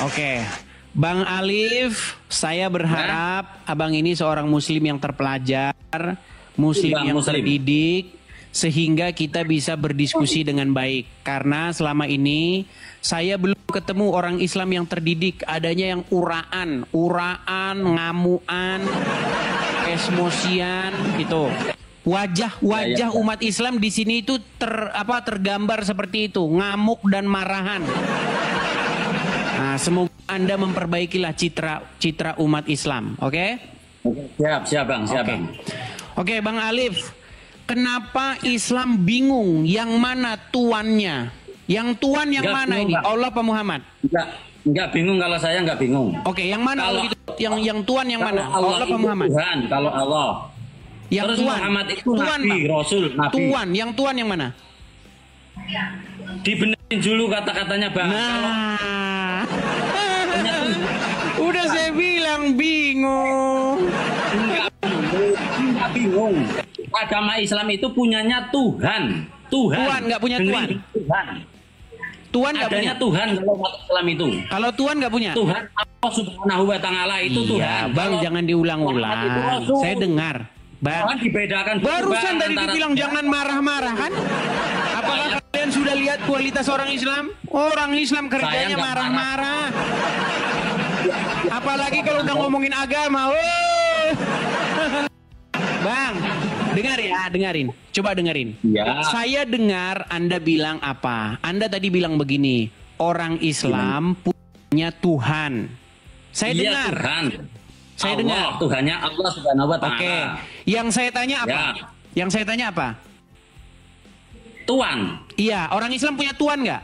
Oke. Bang Alif, saya berharap abang ini seorang muslim yang terpelajar, muslim yang terdidik, sehingga kita bisa berdiskusi dengan baik. Karena selama ini saya belum ketemu orang Islam yang terdidik, adanya yang uraan, ngamuan, emosian gitu. Wajah umat Islam di sini itu tergambar seperti itu, ngamuk dan marahan. Nah, semoga Anda memperbaikilah citra umat Islam, oke? Siap Bang, Bang. Oke, Bang Alif, kenapa Islam bingung yang mana tuannya? Yang tuan yang mana bingung, ini? Bang. Allah apa Muhammad? Enggak bingung, kalau saya enggak bingung. Oke, yang mana kalau gitu? Yang tuan yang mana? Allah apa Muhammad? Tuhan, kalau Allah. Yang terus tuan. Muhammad itu tuan, Nabi, Bang. Rasul, Nabi. Tuan, yang tuan yang mana? Dibenerin dulu kata-katanya Bang. Nah. Udah saya bilang bingung. Enggak bingung. Agama Islam itu punyanya Tuhan. Tuhan nggak punya Tuhan. Tuhan nggak punya Tuhan kalau umat Islam itu. Kalau Tuhan nggak punya. Tuhan Allah Subhanahu Wa Taala itu Tuhan. Bang, jangan diulang-ulang. Saya dengar. Bang, dibedakan. Barusan tadi dibilang jangan marah-marah kan? Apakah kalian sudah lihat kualitas orang Islam? Orang Islam kerjanya marah-marah. Apalagi kalau udah ngomongin agama. Bang, dengerin. Coba dengerin. Ya. Saya dengar Anda bilang apa? Anda tadi bilang begini, orang Islam punya Tuhan. Saya dengar. Tuhan. Saya dengar. Tuhannya Allah Subhanahu Wa Taala. Oke. Yang saya tanya apa? Ya. Yang saya tanya apa? Tuan. Iya, orang Islam punya Tuhan nggak?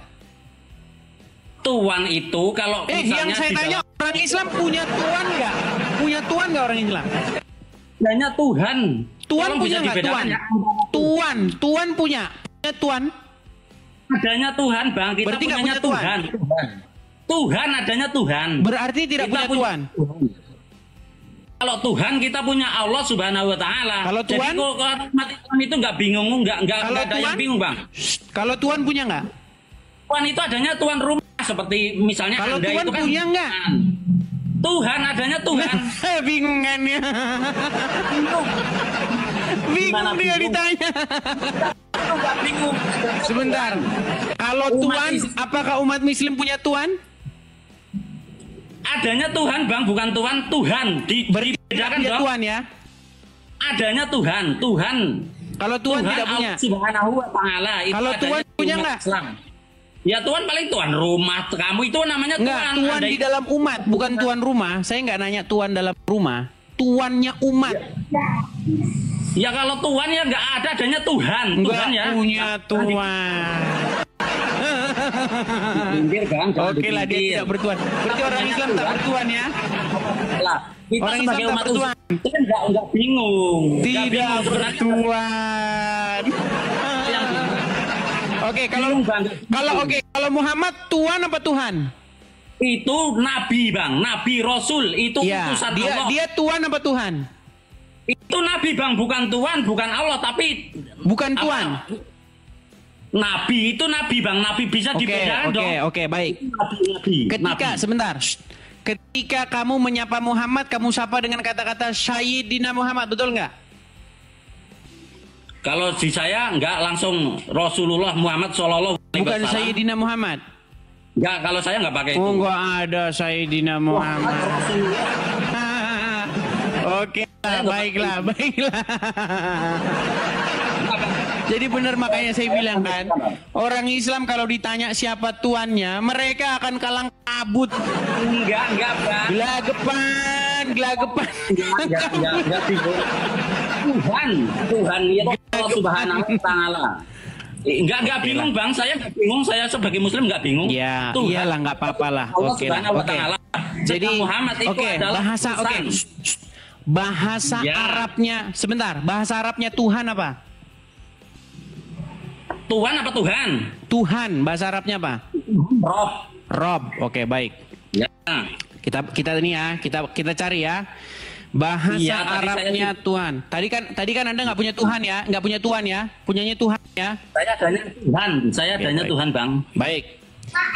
Tuan itu kalau misalnya yang saya tanya orang Islam punya Tuhan nggak? Punya Tuhan nggak orang Islam? Hanya Tuhan. Tuhan punya nggak Tuhan? Tuhan punya Tuhan. Adanya Tuhan, Bang. Kita berarti punya Tuhan. Tuhan adanya Tuhan. Berarti tidak punya Tuhan. Kalau Tuhan kita punya Allah Subhanahu Wa Taala. Kalau Tuhan, jadi kalau umat Islam itu nggak bingung, nggak ada yang bingung, Bang. Kalau Tuhan punya nggak? Tuhan itu adanya Tuhan rumah, seperti misalnya kalau Anda Tuhan itu kan punya nggak? Tuhan adanya Tuhan. Bingung kan ya? Bingung dia ditanya. Bingung. Sebentar. Kalau Tuhan, apakah umat Muslim punya Tuhan? Adanya Tuhan, Bang, bukan Tuhan. Tuhan dibedakan, Bang. Tuhan ya. Adanya Tuhan. Kalau Tuhan tidak punya. Subhanahu Wa Taala. Kalau Tuhan punya nggak? Ya Tuhan paling tuan rumah kamu itu namanya Tuhan. Enggak, Tuhan di dalam umat, bukan tuan rumah. Saya nggak nanya Tuhan dalam rumah. Tuannya umat. Ya kalau Tuhan ya nggak adanya Tuhan. Nggak ya. punya Tuhan. Oke lah, dia tidak bertuan. Berarti orang Islam tak bertuan ya. Kita orang sebagai Islam umat tak bertuan. Kita nggak bingung. Tidak bertuan. Oke, kalau Muhammad Tuhan apa Tuhan? Itu Nabi, Bang. Nabi Rasul itu utusan Allah. Dia Tuhan apa Tuhan? Itu Nabi, Bang, bukan Tuhan, bukan Allah, tapi bukan Tuhan. Nabi itu Nabi, Bang. Nabi bisa dibedakan dong. Oke, baik. Nabi. Sebentar. Ketika kamu menyapa Muhammad, kamu sapa dengan kata-kata Sayyidina Muhammad, betul nggak? Kalau di saya nggak langsung Rasulullah Muhammad Shallallahu Alaihi Wasallam. Bukan Sayyidina Muhammad. Nggak, kalau saya nggak pakai itu. Oh, nggak ada Sayyidina Muhammad. Oke, baiklah. Jadi benar, makanya saya bilang kan, orang Islam kalau ditanya siapa tuannya, mereka akan kalang kabut. Enggak, Bang. Gelagapan. Enggak. Tuhan itu Allah Subhanahu Wa Taala. Enggak bingung, Bang. Saya enggak bingung. Saya sebagai Muslim enggak bingung. Ya, iyalah, enggak apa-apa lah. Oke. Jadi Muhammad itu bahasa Arabnya, sebentar. Bahasa Arabnya Tuhan apa? Tuhan apa Tuhan? Tuhan, bahasa Arabnya apa? Rob. Oke, baik. Ya. Kita ini ya, kita cari ya. Bahasa Arabnya Tuhan. Tadi kan Anda nggak punya Tuhan ya, nggak punya Tuhan ya, punyanya Tuhan ya. Saya adanya Tuhan, Bang. Baik.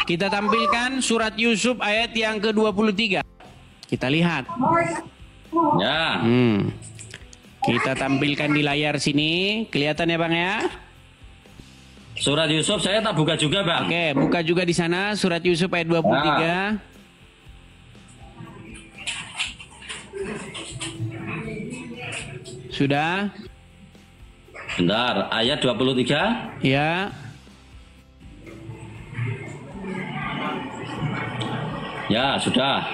Kita tampilkan surat Yusuf ayat yang ke-23. Kita lihat. Ya. Kita tampilkan di layar sini. Kelihatan ya Bang ya? Surat Yusuf saya tak buka juga Bang. Oke, buka juga di sana surat Yusuf ayat 23. Sudah? Bentar, ayat 23. Ya. Ya, sudah.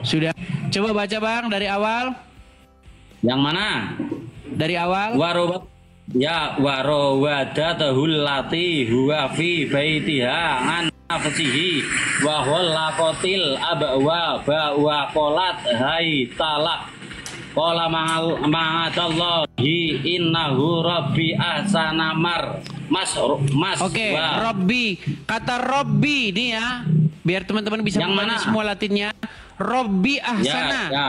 Sudah. Coba baca Bang dari awal. Yang mana? Dari awal. Warawadatahul lati huwa fi baitiha an nafsihi wa hulaqatil abwa wa qalat hai talak qala ma'adallahi innahu rabbi ahsana mas. Oke, Robbi. Kata Robbi ini ya, biar teman-teman bisa membaca semua Latinnya. Robbi ahsana. Ya.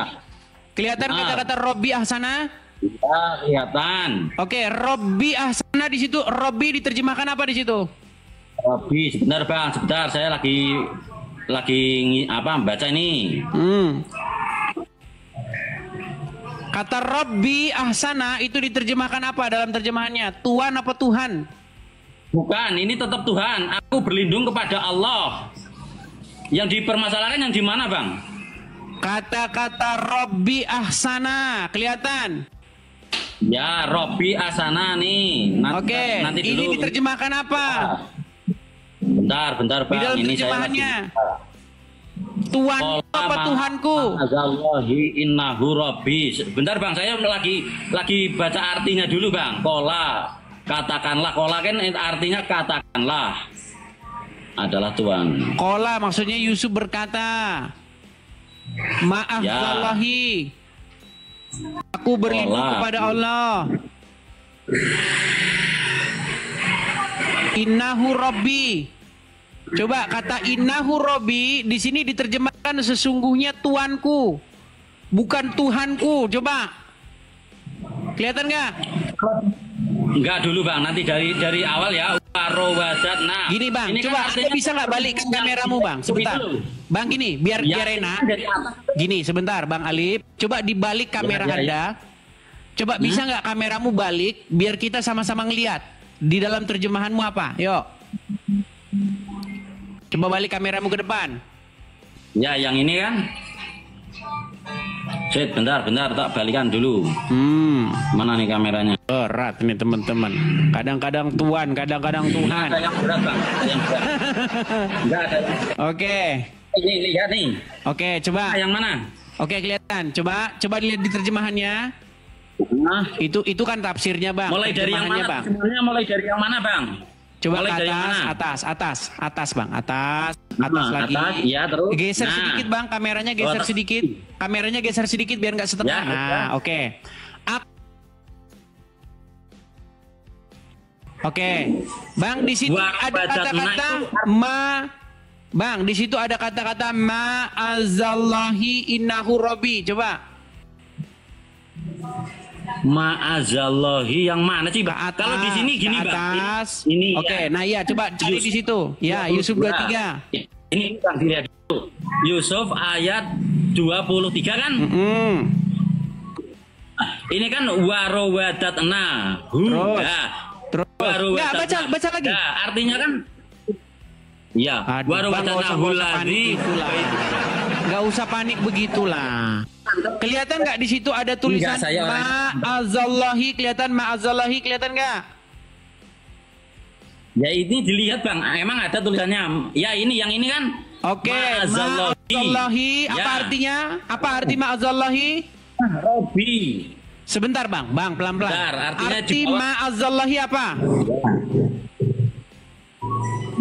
Kelihatan kata-kata Robbi ahsana? Ya, kelihatan. Oke, Robbi ahsana di situ. Robbi diterjemahkan apa di situ? Robbi, sebentar Bang, sebentar. Saya lagi baca ini. Kata Robbi ahsana itu diterjemahkan apa dalam terjemahannya? Tuhan apa Tuhan? Bukan, ini tetap Tuhan. Aku berlindung kepada Allah. Yang dipermasalahkan yang di mana, Bang? Kata-kata Robbi ahsana, kelihatan? Ya, Robbi ahsana nih. Oke, nanti ini dulu. diterjemahkan apa? Bentar, Bang. Di dalam Ini terjemahannya. Tuhan apa Tuhanku? Allahi innahu Robbi. Bentar Bang, saya lagi baca artinya dulu Bang. Kola, katakanlah. Kola kan artinya katakanlah adalah Tuhan. Kola maksudnya Yusuf berkata, maaf Allahi, aku berlindung kepada Allah. Innahu Robbi. Coba kata innahu Robbi di sini diterjemahkan sesungguhnya Tuanku, bukan Tuhanku. Coba, kelihatan nggak? Enggak dulu Bang, nanti dari awal ya. Nah, gini Bang, ini coba kan bisa nggak balik ke kameramu Bang, sebentar. Bang gini, biar enak. Gini sebentar Bang Alif, coba dibalik kamera Anda. Coba bisa nggak kameramu balik, biar kita sama-sama ngelihat di dalam terjemahanmu apa? Yuk. Coba balik kameramu ke depan. Ya, yang ini kan. Set, bentar, tak balikan dulu. Mana nih kameranya? Berat nih teman-teman. Kadang-kadang Tuhan, kadang-kadang Tuhan. Ada yang berat Bang, ada yang berat. Enggak ada. Oke. Ini lihat nih. Oke, coba. Yang mana? Oke, kelihatan. Coba dilihat di terjemahannya. Nah, itu kan tafsirnya Bang. Mulai dari yang mana? Bang. Sebenarnya mulai dari yang mana Bang? Coba mulai ke dari atas Bang, atas lagi. Atas, ya, terus. Geser sedikit Bang, kameranya geser sedikit. Kameranya geser sedikit biar nggak setengah. Ya, nah, oke. Oke. Bang, di situ ada kata-kata Bang, di situ ada kata-kata ma'azallahi innahu Robbi. Coba. Ma'azallahi yang mana sih Bang? Kalau di sini gini Bang. Atas. Ini. Oke, ya. nah iya coba cari di situ. Ya, Yusuf 23. Ini Bang dilihat dulu. Yusuf ayat 23 kan? Ini kan warowadatna. Terus. Enggak, baca lagi. Ya, artinya kan ya, warowadatna huladi. Enggak usah panik begitulah. Kelihatan nggak di situ ada tulisan ma'azallahi, kelihatan ma'azallahi, kelihatan nggak? Ya ini dilihat Bang, emang ada tulisannya. Ya ini yang ini kan. Oke, ma'azallahi apa artinya? Apa arti ma'azallahi? Robbi. Sebentar Bang, pelan-pelan. Arti ma'azallahi apa?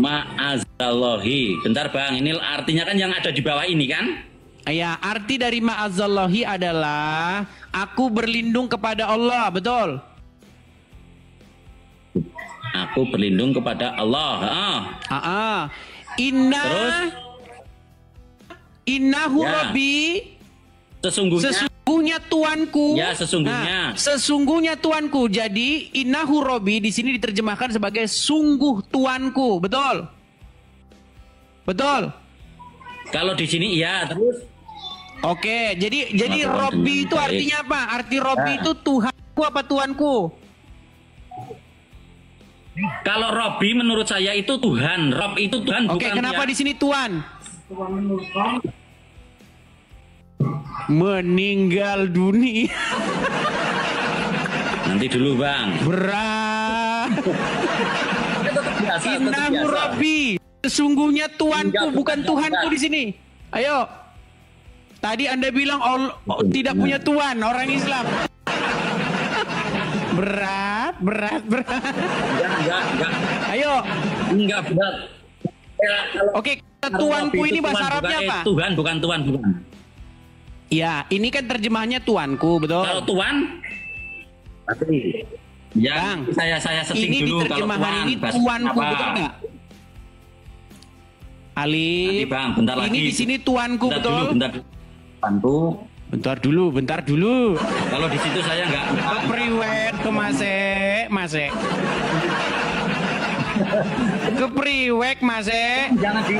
Ma'azallahi. Bentar Bang, ini artinya kan yang ada di bawah ini kan? Ya, arti dari ma'azallahi adalah aku berlindung kepada Allah, betul? Aku berlindung kepada Allah. Innahu Rabbi. Sesungguhnya Tuanku. Ya, sesungguhnya. Nah, sesungguhnya Tuanku. Jadi innahu Rabbi di sini diterjemahkan sebagai sungguh Tuanku, betul? Betul. Kalau di sini iya, terus Oke, jadi Melakukan Robbi dengan itu baik. artinya apa? Arti Robbi itu Tuhanku apa tuanku? kalau Robbi menurut saya itu Tuhan. Rob itu Tuhan Oke, bukan kenapa dia. di sini tuan? Meninggal dunia. Nanti dulu Bang. Berat. Biasa, tetap Innahu biasa. Robbi. Sesungguhnya tuanku Enggak, bukan bukan, Tuhanku bukan. di sini. Ayo. Tadi Anda bilang tidak punya tuan, orang Islam. Berat. Enggak. Ayo. Enggak berat. Oke, tuanku ini bahasa Arabnya apa? Tuhan bukan Tuhan bukan. Ya, ini kan terjemahannya tuanku, betul? Kalau Tuhan, tapi ya Bang, saya setting ini di dulu kalau terjemahan Tuhan. ini bahasa tuanku, apa? betul nggak? Alif, Nanti Bang, bentar ini lagi. di sini tuanku, Bentar betul? dulu, bentar. Tuanku. Bentar dulu. Kalau di situ saya enggak. Kepriwet ke Mase. Kepriwek Mase. Jangan di.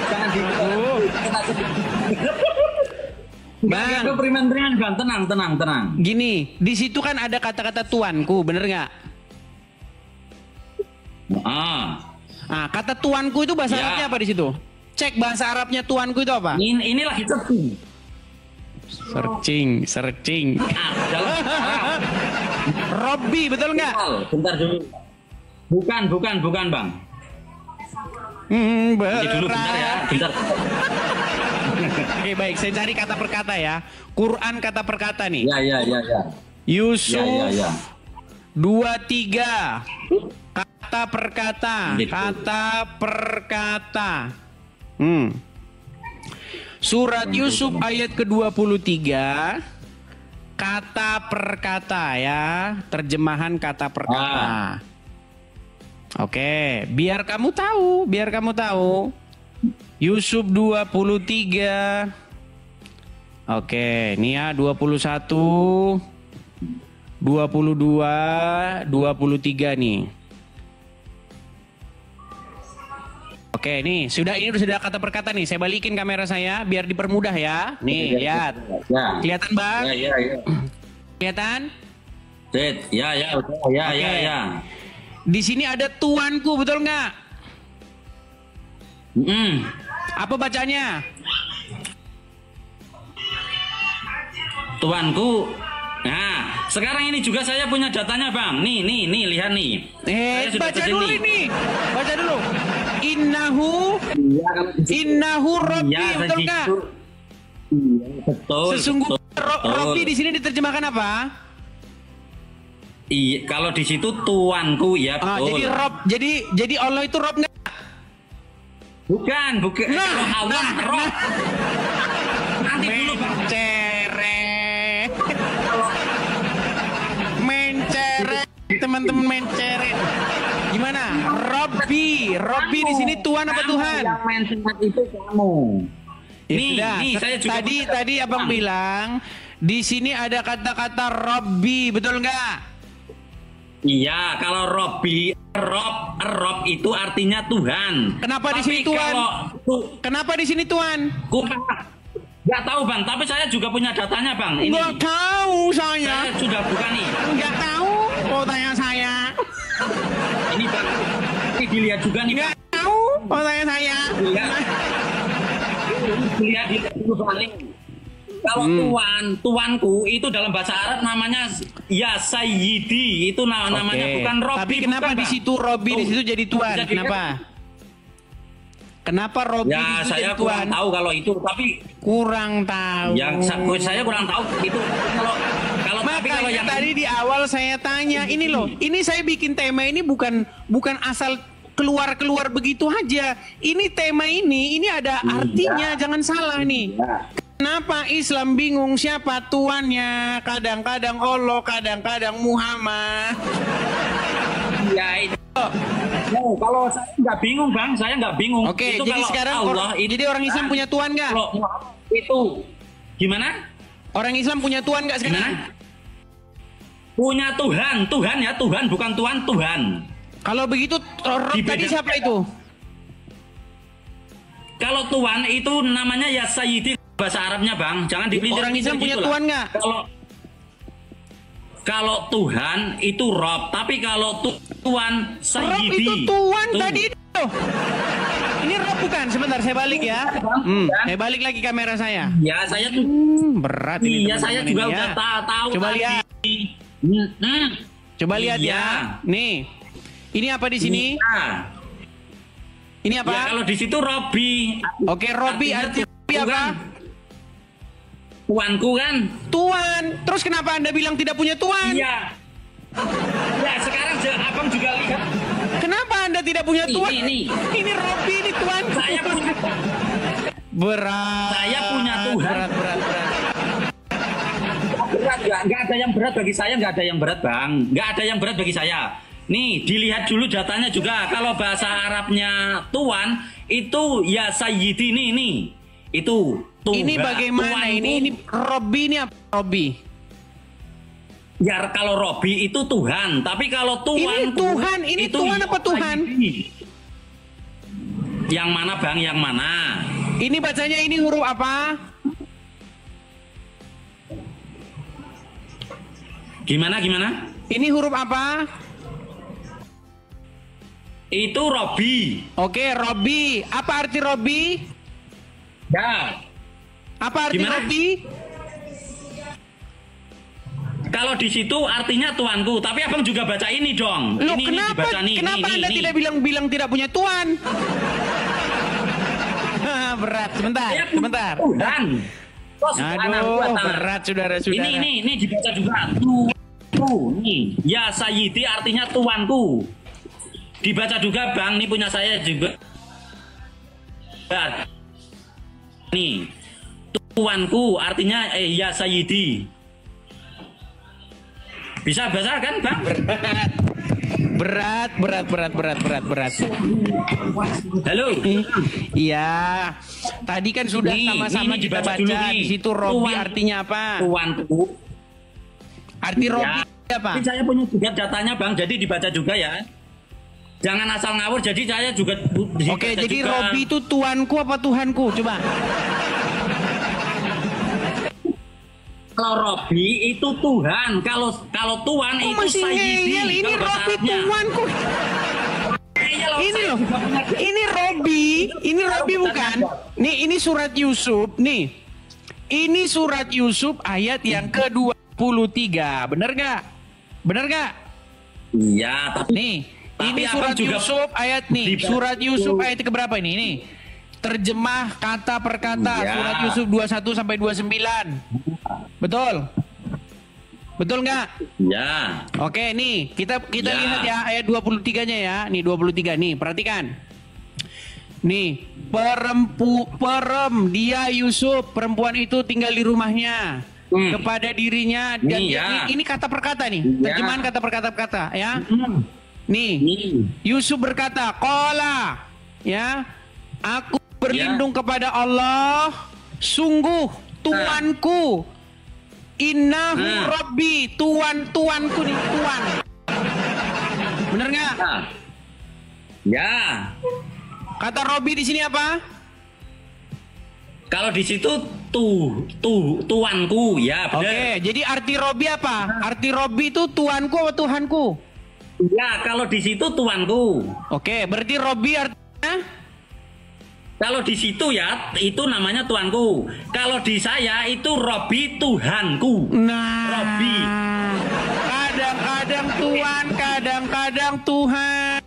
Bang, Ke primen-primen Bang, tenang. gini, di situ kan ada kata-kata tuanku, bener nggak? Ah, Nah, kata tuanku itu bahasa Ya. Arabnya apa di situ? Cek bahasa Arabnya tuanku itu apa? ini lagi sepi. Searching. Dalam Robbi, betul nggak? bentar dulu. Bukan Bang. Nanti dulu bentar ya, bentar. Oke, baik, saya cari kata per kata ya. Quran kata per kata nih. Ya. Yusuf Ya. 23. Kata per kata. Gitu. Kata per kata. Surat Yusuf ayat ke-23. Kata per kata ya. Terjemahan kata per kata. Oke, biar kamu tahu. Yusuf 23. Oke, ini ya 21, 22, 23 nih. Oke, nih sudah kata per kata nih. Saya balikin kamera saya biar dipermudah ya. Nih, lihat. Ya. Kelihatan, Bang? Ya. Kelihatan? Set. Ya. Oke. Ya. Di sini ada tuanku, betul nggak? Apa bacanya? Tuanku. Nah, sekarang ini juga saya punya datanya, Bang. Nih, lihat nih. Saya sudah Baca kesini. dulu ini. Baca dulu. Innahu Robbi, Iya, betul nggak? Iya, betul. Sesungguhnya betul. Robbi di sini diterjemahkan apa? Iya, kalau di situ tuanku ya betul. Jadi Allah itu Rob nggak? Bukan. Nah, Kalau Allah Rob. Nanti dulu, Bang. Menceret, teman-teman menceret. Gimana? Robbi di sini Tuhan apa Tuhan? Yang mention itu kamu. Ya Nih, sudah. saya juga Tadi abang bilang di sini ada kata-kata Robbi, betul nggak? Iya, kalau Rob itu artinya Tuhan. Kenapa di Tapi sini Tuhan? Kenapa di sini Tuhan? Nggak tahu Bang, tapi saya juga punya datanya Bang. Ini Nggak tahu saya. saya sudah buka nih. Nggak tahu. Mau tanya saya. Ini Bang, ini dilihat juga nih. Nggak tahu. Mau tanya saya. Dilihat dulu Bang. Kalau tuanku itu dalam bahasa Arab namanya ya Sayyidi, itu namanya Oke. bukan Robbi. Tapi kenapa bukan, di Bang. situ Robbi di situ jadi Tuhan? Bisa dilihat. Kenapa? Kenapa Robbi di Ya situ saya jadi kurang Tuhan? tahu kalau itu, tapi Kurang tahu. yang saya kurang tahu itu kalau tapi kalau Makanya yang tadi di awal saya tanya ini loh, ini saya bikin tema ini bukan asal keluar begitu aja. Ini tema ini ada artinya, jangan salah nih. Kenapa Islam bingung siapa tuannya? Kadang-kadang Allah, kadang-kadang Muhammad. ya itu. No, kalau saya nggak bingung Bang, saya nggak bingung. Oke, Itu jadi kalau sekarang Allah itu jadi orang Islam punya tuan nggak? Kalau Muhammad itu gimana? Orang Islam punya tuan nggak sekarang? Gimana? Punya Tuhan ya, Tuhan bukan Tuhan, Tuhan. Kalau begitu Rob tadi Dibedakan. siapa itu? Kalau Tuhan itu namanya ya Sayyidi bahasa Arabnya Bang. Jangan dipelihara. Orang Islam punya gitu Tuhan nggak? Kalau Tuhan itu Rob, tapi kalau Tuhan Sayyidi. Rob itu Tuhan tadi itu. Ini Rob bukan? Sebentar saya balik ya. Saya balik lagi kamera saya. Ya saya tuh berat ini. Iya saya juga udah tahu. Coba tadi. lihat. Coba lihat ya. Nih. Ini apa di sini? Iya. Ini apa? Ya, kalau di situ Robi. Oke, Robi arti Robi apa? Kan? Tuanku kan? Tuan. Terus kenapa Anda bilang tidak punya Tuan? Iya. Ya, sekarang Abang juga lihat. Kenapa Anda tidak punya Tuan? Ini Robi, ini Tuan. Saya punya. Berat. Saya punya Tuhan. Berat. Berat nggak ada yang berat bagi saya, nggak ada yang berat Bang. Nggak ada yang berat bagi saya. Nih, dilihat dulu datanya juga. Kalau bahasa Arabnya Tuan itu ya Sayyidi ini. Itu Tuhan. Ini bagaimana? Ini Robi ini apa? Robi. Ya kalau Robi itu Tuhan, tapi kalau Tuhan ini Tuhan, ini itu Tuhan apa Tuhan? Yang mana Bang? Yang mana? Ini bacanya ini huruf apa? Gimana? Ini huruf apa? Itu Robi. Oke, Robi. Apa arti Robi? Ya. Apa arti Gimana? Robi? Kalau di situ artinya tuanku, tapi Abang juga baca ini dong. Loh, ini dibaca nih. Kenapa Anda tidak bilang tidak punya Tuhan? Berat, sebentar. Tuhan. Aduh, berat saudara-saudara. Ini dibaca juga. Tuh, nih. Ya Sayyidi artinya tuanku. Dibaca juga Bang, ini punya saya juga. Nih, tuanku artinya ya Sayyidi. Bisa baca kan Bang? Berat. Halo. Iya. Tadi kan sudah sama-sama kita baca. Di situ Robi artinya apa? Tuanku. Arti Robi apa? Ini saya punya juga datanya Bang, jadi dibaca juga ya. Jangan asal ngawur, jadi saya juga. Oke, jadi juga. Robi itu tuanku apa Tuhanku? Coba. Kalau Robi itu Tuhan, kalau Tuhan itu Sayyidi. Ini Robi tuanku. Ini loh, ini Robi bukan? Nih, ini surat Yusuf, nih. Ini surat Yusuf ayat yang ke-23, bener nggak? Iya, tapi nih. Ini surat Yusuf ayat nih. Surat Yusuf ayat ke berapa ini? Nih. Terjemah kata per kata surat Yusuf 21 sampai 29. Betul? Betul nggak? Ya. Oke, nih kita lihat ya ayat 23-nya ya. Nih 23 nih, perhatikan. Nih, dia Yusuf, perempuan itu tinggal di rumahnya. Kepada dirinya dan ini kata per kata nih. Terjemahan kata per kata ya. Nih, Yusuf berkata, "Qala, ya, aku berlindung kepada Allah, sungguh Tuanku, innahu Rabbi, Tuanku nih, Tuan." Bener nggak? Ya. Kata Robbi di sini apa? Kalau di situ tuanku, ya benar. Oke, jadi arti Robbi apa? Arti Robbi itu tuanku atau Tuhanku? Ya, kalau di situ tuanku. Oke, berarti Robbi artinya? Kalau di situ ya, itu namanya tuanku. Kalau di saya itu Robbi Tuhanku. Nah, Robbi. Kadang-kadang Tuhan, kadang-kadang Tuhan.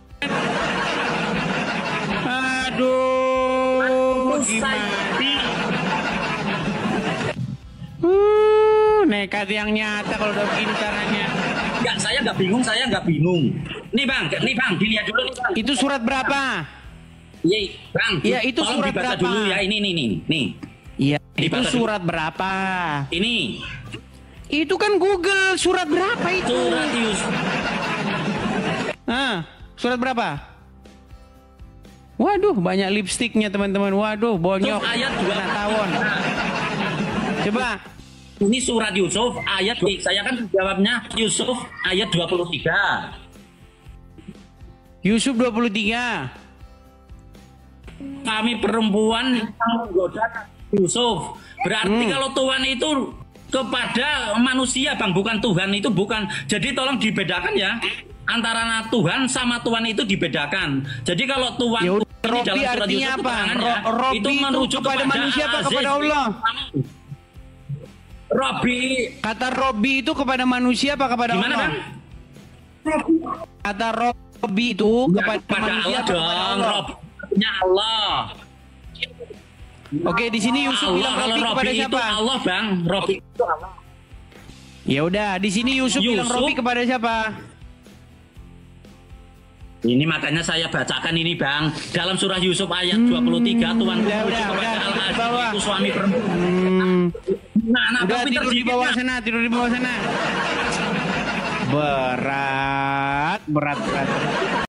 Aduh, gimana? Nekat yang nyata kalau udah begini caranya. Enggak, saya nggak bingung. Nih bang, dilihat dulu nih bang. Itu surat berapa? Iya, bang. Iya, itu surat berapa? Dulu ya, ini. Iya, itu surat berapa? Ini. Itu kan Google, surat berapa itu? Surat Yusuf. Surat berapa? Waduh, banyak lipstiknya teman-teman. Waduh, bonyok. Ayat 2 tahun. Coba. Ini surat Yusuf ayat, saya kan jawabnya Yusuf ayat 23. Yusuf 23. kami perempuan yang menggoda Yusuf. Berarti kalau Tuhan itu kepada manusia Bang, bukan Tuhan, itu bukan. Jadi tolong dibedakan ya. Antara Tuhan sama Tuhan itu dibedakan. Jadi kalau Tuhan Ya udah, ini Robbi dalam surat artinya Yusuf apa? keterangannya, Robbi itu itu merujuk kepada manusia apa Al-Aziz. kepada Allah? Robbi, Kata Robbi itu kepada manusia apa kepada gimana Allah? Bang? Kata Robbi itu kepada manusia Allah apa kepada dong, Allah? Robbinya Allah. Oke, di sini Yusuf Allah, bilang kalau Robbi kepada Robbi itu siapa? Allah Bang, Robbi itu Allah. Ya udah, di sini Yusuf bilang Yusuf. Robbi kepada siapa? Ini makanya saya bacakan ini Bang. Dalam surah Yusuf ayat 23 Tuhan udah, bawah. itu suami perempuan. Nah, Udah Bang, tidur di dikit, bawah Bang. sana, tidur di bawah sana. Berat.